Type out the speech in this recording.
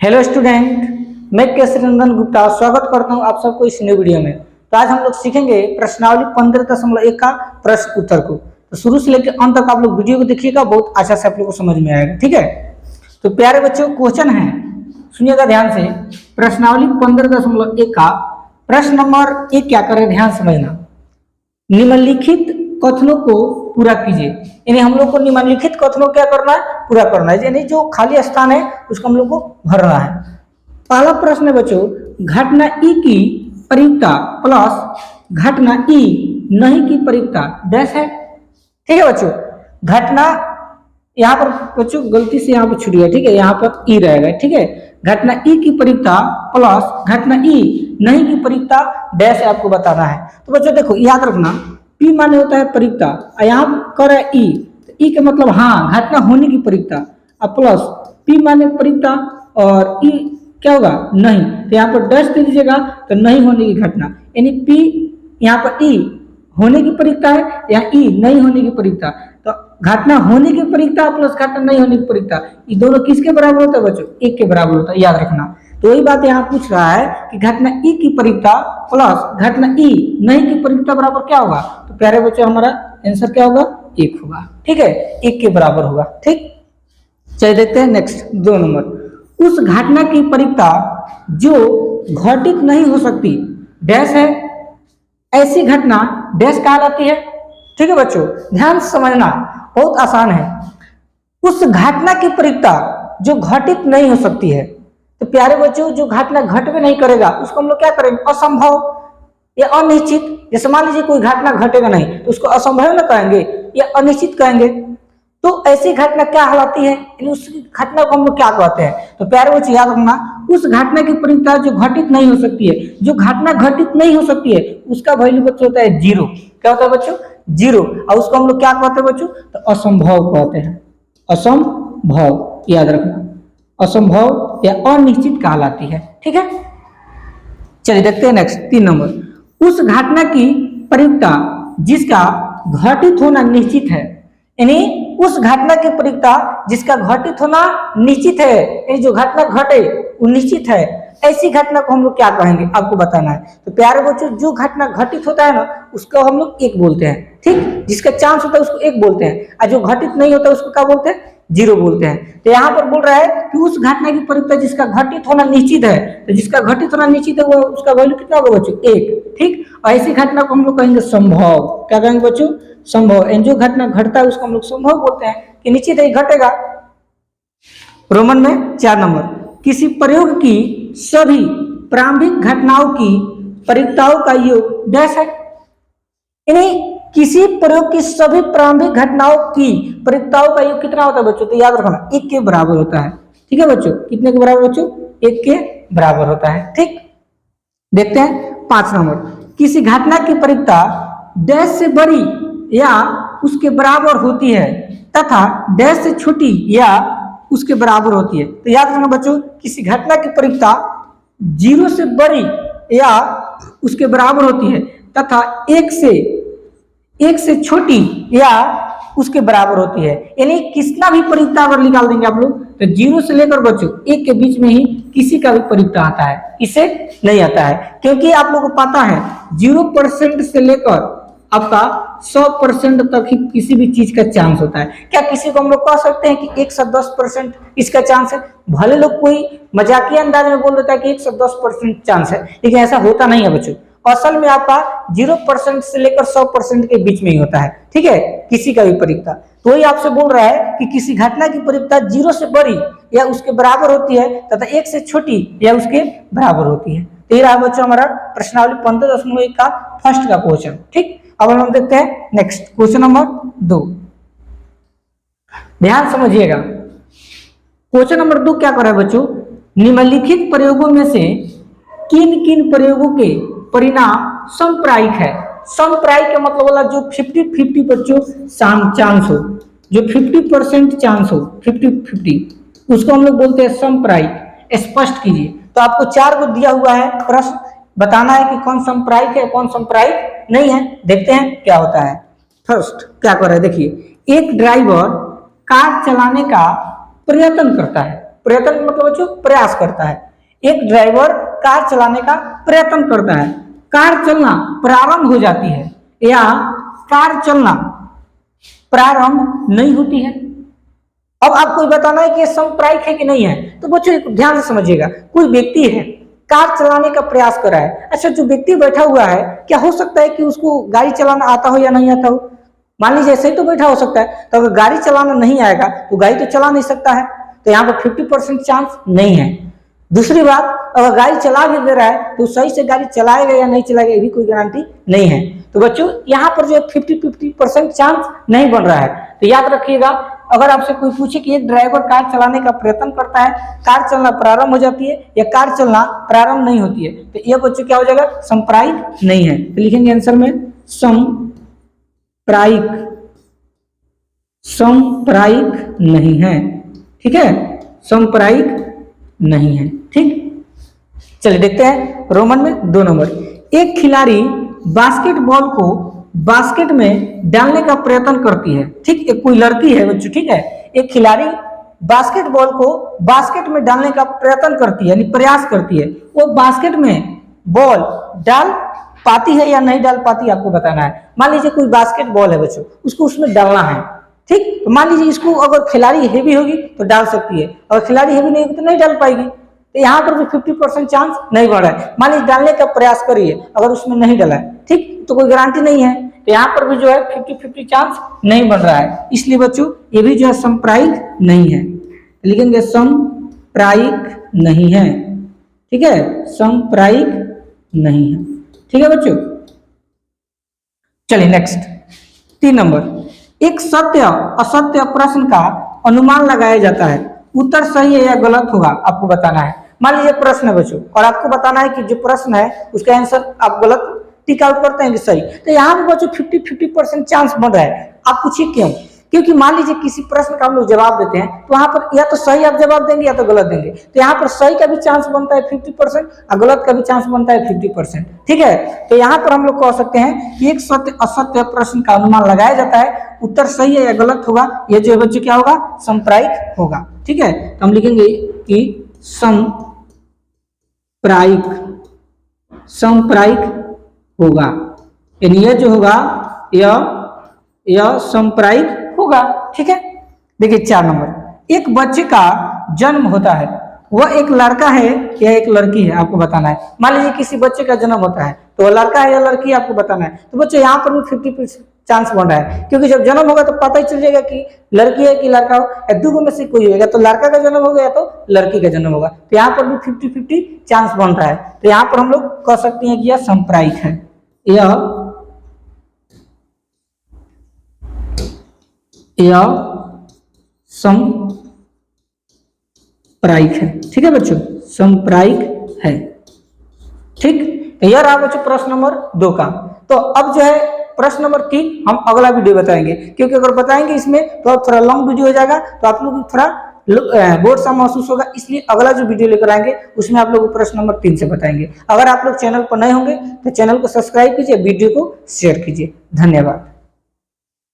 Hello student, मैं केसरी नंदन गुप्ता स्वागत करता हूं आप सबको इस न्यू वीडियो में। तो आज हम लोग सीखेंगे प्रश्नावली 15.1 का प्रश्न उत्तर को। तो शुरू से लेकर अंत तक आप लोग वीडियो को देखिएगा, बहुत अच्छा से आप लोग को समझ में आएगा। ठीक है, तो प्यारे बच्चों क्वेश्चन है, सुनिएगा ध्यान से। प्रश्नावली 15.1 का प्रश्न नंबर 1 क्या करे, ध्यान समझना। निम्नलिखित कथनों को पूरा कीजिए। यानी हम लोग को निम्नलिखित कथनों क्या करना है, पूरा करना है। यानी जो खाली स्थान है उसको हम लोग को भरना है। पहला प्रश्न है बच्चों, घटना ई की प्रयुक्ता प्लस घटना ई नहीं की प्रयुक्ता डैश है। ठीक है बच्चों, घटना यहाँ पर बच्चों गलती से यहाँ पर छूट गया। ठीक है, यहाँ पर ई रहेगा। ठीक है, घटना ई की प्रयुक्ता प्लस घटना ई नहीं की प्रयुक्ता डैश आपको बताना है। तो बच्चों देखो याद रखना, पी माने होता है प्रयुक्ता, यहाँ कर है ई, तो ई का मतलब हाँ घटना होने की प्रयुक्ता, और प्लस पी माने प्रयुक्ता और ई क्या होगा नहीं, तो यहाँ पर डैश दे दीजिएगा तो नहीं होने की घटना। यानी पी यहाँ पर ई होने की प्रयुक्ता है, यहाँ ई नहीं होने की प्रयुक्ता। तो घटना होने की प्रयुक्ता प्लस घटना नहीं होने की प्रयुक्ता, ये दोनों किसके बराबर होता है बच्चों, एक के बराबर होता है, याद रखना। तो वही बात यहाँ पूछ रहा है कि घटना ई की प्रयुक्ता प्लस घटना ई नहीं की प्रयुक्ता बराबर क्या होगा। तो प्यारे बच्चों हमारा आंसर क्या होगा, 1 होगा। ठीक है, 1 के बराबर होगा। ठीक, चलिए देखते हैं नेक्स्ट 2 नंबर। उस घटना की प्रयुक्ता जो घटित नहीं हो सकती डैश है, ऐसी घटना डैश कहलाती है। ठीक है बच्चों, ध्यान से समझना, बहुत आसान है। उस घटना की प्रयुक्ता जो घटित नहीं हो सकती है, तो प्यारे बच्चों जो घटना घट में नहीं करेगा उसको हम लोग क्या करेंगे, असंभव या अनिश्चित। जैसे मान लीजिए कोई घटना घटेगा नहीं तो उसको असंभव ना कहेंगे या अनिश्चित कहेंगे। तो ऐसी घटना क्या कहलाती है, उस घटना को हम लोग क्या कहते हैं। तो प्यारे बच्चों याद रखना, उस घटना की प्रयुक्ता जो घटित नहीं हो सकती है, जो घटना घटित नहीं हो सकती है उसका वैल्यू बच्चों होता है 0। क्या होता है बच्चों, 0। और उसको हम लोग क्या कहते हैं बच्चों, तो असंभव कहते हैं। असंभव याद रखना, असंभव या अनिश्चित कहलाती है। ठीक है, चलिए देखते हैं नेक्स्ट 3 नंबर। उस घटना की प्रयुक्ता जिसका घटित होना निश्चित है, यानी उस घटना की प्रयुक्ता जिसका घटित होना निश्चित है, यानी जो घटना घटे वो निश्चित है, ऐसी घटना को हम लोग क्या कहेंगे आपको बताना है। तो प्यारे बच्चों जो घटना घटित होता है ना उसको हम लोग 1 बोलते हैं। ठीक, जिसका चांस होता है उसको 1 बोलते हैं, और जो घटित नहीं होता उसको क्या बोलते हैं, 0 बोलते हैं। तो यहाँ पर बोल रहा है कि उस घटना की प्रयुक्ता जिसका घटित होना निश्चित है, तो जिसका घटित होना निश्चित है वो उसका वैल्यू कितना होगा बच्चों, 1। ठीक, और ऐसी घटना को हम लोग कहेंगे संभव। क्या कहेंगे बच्चों, संभव। जो घटना घटता है उसको हम लोग संभव बोलते हैं कि निश्चित है घटेगा। रोमन में 4 नंबर, किसी प्रयोग की सभी प्रारंभिक घटनाओं की प्रयुक्ताओं का योग डैश है। यानी किसी प्रयोग की सभी प्रारंभिक घटनाओं की प्रयुक्ताओं का योग कितना होता है बच्चों, तो याद रखना 1 के बराबर होता है। ठीक है बच्चों, कितने के बराबर बच्चों, 1 के बराबर होता है। ठीक, देखते हैं 5 नंबर। किसी घटना की प्रयुक्ता डैश से बड़ी या उसके बराबर होती है तथा डैश से छोटी या उसके बराबर होती है। तो याद रखना बच्चों, किसी घटना की प्रयुक्ता 0 से बड़ी या उसके बराबर होती है तथा 1 से छोटी या उसके बराबर होती है। यानी किसका भी प्रयुक्ता अगर निकाल देंगे आप लोग तो 0 से लेकर बच्चों 1 के बीच में ही किसी का भी प्रयुक्ता आता है, इसे नहीं आता है। क्योंकि आप लोगों को पता है 0% से लेकर आपका 100% तक ही किसी भी चीज का चांस होता है। क्या किसी को हम लोग कह सकते हैं कि 110% इसका चांस है। भले लोग कोई मजाकिया अंदाज में बोल देता है कि 110% चांस है, लेकिन ऐसा होता नहीं है बच्चों। असल में आपका 0% से लेकर 100% के बीच में ही होता है। ठीक है, किसी का भी प्रयुक्ता। तो वही आपसे बोल रहा है कि किसी घटना की प्रयुक्ता 0 से बड़ी या उसके बराबर होती है तथा 1 से छोटी या उसके बराबर होती है। तो ये रहा बच्चों हमारा प्रश्नावली 15.1 का फर्स्ट का क्वेश्चन। ठीक, अब हम देखते हैं नेक्स्ट क्वेश्चन नंबर 2। ध्यान समझिएगा, क्वेश्चन नंबर 2 क्या कर रहा है बच्चों, निम्नलिखित प्रयोगों में से किन किन प्रयोगों के परिणाम समप्रायिक है। समप्रायिक का मतलब वाला जो 50-50 बच्चों चांस हो, जो 50% चांस हो, 50-50 उसको हम लोग बोलते हैं समप्रायिक। स्पष्ट कीजिए। तो आपको 4 को दिया हुआ है प्रश्न, बताना है कि कौन समप्रायिक है कौन समप्रायिक नहीं है। देखते हैं क्या होता है। फर्स्ट क्या कर रहा है देखिए, एक ड्राइवर कार चलाने का प्रयत्न करता है। प्रयत्न मतलब बच्चों प्रयास करता है। एक ड्राइवर कार चलाने का प्रयत्न करता है, कार चलना प्रारंभ हो जाती है या कार चलना प्रारंभ नहीं होती है। अब आपको बताना है कि ये संप्रायिक है कि नहीं है। तो बच्चों ध्यान से समझिएगा, कोई व्यक्ति है कार चलाने का प्रयास कर रहा है। अच्छा, जो व्यक्ति बैठा हुआ है क्या हो सकता है कि उसको गाड़ी चलाना आता हो या नहीं आता हो? मान लीजिए ऐसे ही तो बैठा हो सकता है। तो अगर गाड़ी चलाना नहीं आएगा तो गाड़ी तो चला नहीं सकता है, तो यहाँ पर 50% चांस नहीं है। दूसरी बात, अगर गाड़ी चला भी दे रहा है तो सही से गाड़ी चलाएगा या नहीं चलाएगा ये भी कोई गारंटी नहीं है। तो बच्चों यहाँ पर जो 50% चांस नहीं बन रहा है। तो याद रखिएगा, अगर आपसे कोई पूछे कि एक ड्राइवर कार चलाने का प्रयत्न करता है, कार चलना प्रारंभ हो जाती है या कार चलना प्रारंभ नहीं होती है, तो यह बच्चों क्या हो जाएगा? संप्रायिक नहीं है। तो लिखेंगे आंसर में संप्रायिक, संप्रायिक नहीं है। ठीक है, संप्रायिक नहीं है। ठीक, चलिए देखते हैं रोमन में 2 नंबर। एक खिलाड़ी बास्केटबॉल को बास्केट में डालने का प्रयत्न करती है। ठीक, एक कोई लड़की है बच्चों, ठीक है, एक खिलाड़ी बास्केटबॉल को बास्केट में डालने का प्रयत्न करती है, यानी प्रयास करती है। वो बास्केट में बॉल डाल पाती है या नहीं डाल पाती, आपको बताना है। मान लीजिए कोई बास्केटबॉल है बच्चों, उसको उसमें डालना है। ठीक, तो मान लीजिए इसको अगर खिलाड़ी हेवी होगी तो डाल सकती है, और खिलाड़ी हेवी नहीं होगी तो नहीं डाल पाएगी। तो यहाँ पर भी 50% चांस नहीं बढ़ रहा है। मान लीजिए डालने का प्रयास करिए, अगर उसमें नहीं डाला है, ठीक, तो कोई गारंटी नहीं है। तो यहाँ पर भी जो है 50-50 चांस नहीं बन रहा है, इसलिए बच्चों ये भी जो है संप्रायिक नहीं है। लिखेंगे संप्रायिक नहीं है। ठीक है, संप्रायिक नहीं है। ठीक है बच्चों, चलिए नेक्स्ट 3 नंबर। एक सत्य असत्य प्रश्न का अनुमान लगाया जाता है, उत्तर सही है या गलत होगा, आपको बताना है। मान लीजिए प्रश्न है बच्चों, और आपको बताना है कि जो प्रश्न है उसका आंसर आप गलत टिक आउट करते हैं कि सही। तो यहाँ पे बच्चों 50% चांस बन रहा है। आप पूछिए क्यों? क्योंकि मान लीजिए किसी प्रश्न का हम लोग जवाब देते हैं तो वहां पर या तो सही आप जवाब देंगे या तो गलत देंगे। तो यहाँ पर सही का भी चांस बनता है 50% और गलत का भी चांस बनता है 50%। ठीक है, तो यहाँ पर हम लोग कह सकते हैं कि एक सत्य असत्य प्रश्न का अनुमान लगाया जाता है, उत्तर सही है या गलत होगा, यह जो बच्चों क्या होगा? संप्रायिक होगा। ठीक है, तो हम लिखेंगे कि संप्रायिक, संप्रायिक होगा, यानी यह जो होगा यह संप्रायिक होगा। ठीक है, देखिए 4 नंबर। एक बच्चे का जन्म होता है, वह एक लड़का है या एक लड़की है, आपको बताना है। मान लीजिए किसी बच्चे का जन्म होता है तो वह लड़का है या लड़की है, आपको बताना है। तो बच्चों यहाँ पर भी 50% चांस बन रहा है, क्योंकि जब जन्म होगा तो पता ही चल जाएगा कि लड़की है कि लड़का हो, या दोनों में से कोई होगा, तो लड़का का जन्म होगा या तो लड़की का जन्म होगा। तो यहाँ पर भी 50-50 चांस बन रहा है। तो यहाँ पर हम लोग कह सकते हैं कि यह संप्रायिक है, यह संप्रायिक है। ठीक है बच्चों, संप्रायिक है। ठीक, तो यह रहा बच्चों प्रश्न नंबर 2 का। तो अब जो है प्रश्न नंबर 3 हम अगला वीडियो बताएंगे, क्योंकि अगर बताएंगे इसमें तो थोड़ा लॉन्ग वीडियो हो जाएगा, तो आप लोग थोड़ा बोर्ड सा महसूस होगा, इसलिए अगला जो वीडियो लेकर आएंगे उसमें आप लोग प्रश्न नंबर 3 से बताएंगे। अगर आप लोग चैनल पर नए होंगे तो चैनल को सब्सक्राइब कीजिए, वीडियो को शेयर कीजिए। धन्यवाद।